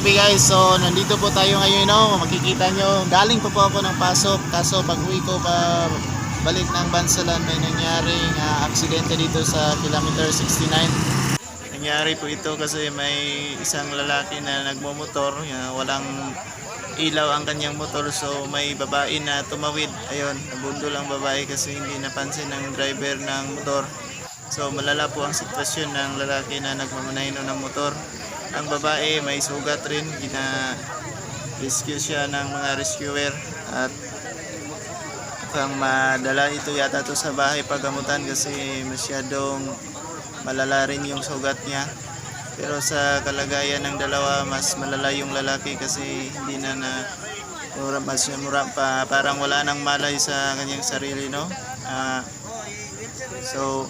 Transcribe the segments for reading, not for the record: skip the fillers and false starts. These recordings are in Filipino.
gabi guys. So nandito po tayo ngayon, no. Makikita nyo, galing pa po ako ng pasok. Kaso pag uwi ko pa balik ng Bansalan, may nangyaring aksidente dito sa kilometer 69. Nangyari po ito kasi may isang lalaki na nagmomotor, walang ilaw ang kanyang motor, so may babae na tumawid. Ayun, nabundol ang babae kasi hindi napansin ng driver ng motor. So malala po ang sitwasyon ng lalaki na nagmamanahino ng motor. Ang babae may sugat rin, rescue siya ng mga rescuer at mukhang madala ito yata to sa bahay pagamutan kasi masyadong malala rin yung sugat niya. Pero sa kalagayan ng dalawa, mas malala yung lalaki kasi hindi na parang wala nang malay sa kanyang sarili, no? So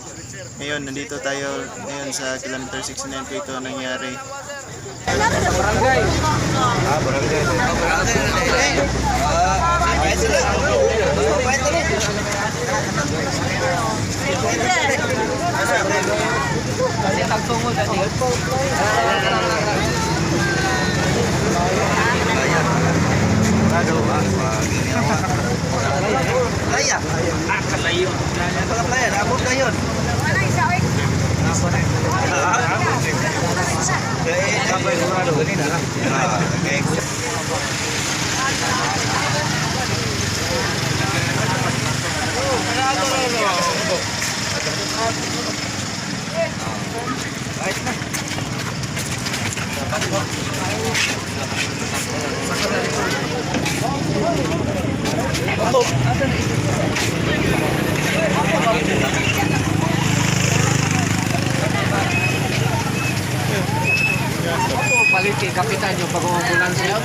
ngayon nandito tayo ngayon sa kilometer 69 po ito nangyari. Barangay. Barangay. Palit kay kapitan yung pag-uulan siya.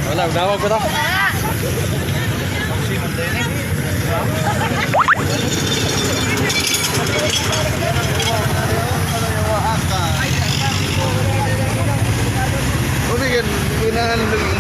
Wala, dawag ko to. Umigan, ginahan ng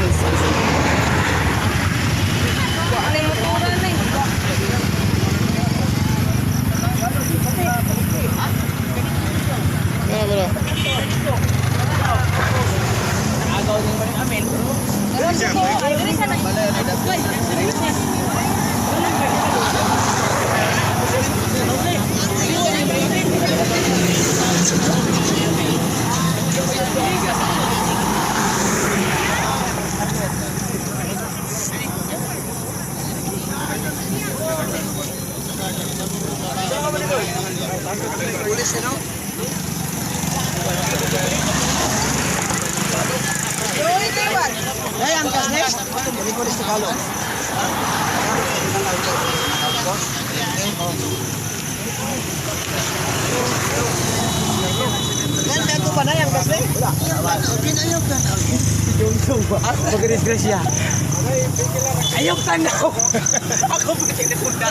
Ayan, kas next. Hindi ko rin Tagalog. Ganda ko ba na yan kas next? Wala. Pinayok na. Yung ba? Pag-disgrasya. Ayok tanaw. Ako pa kinakunda.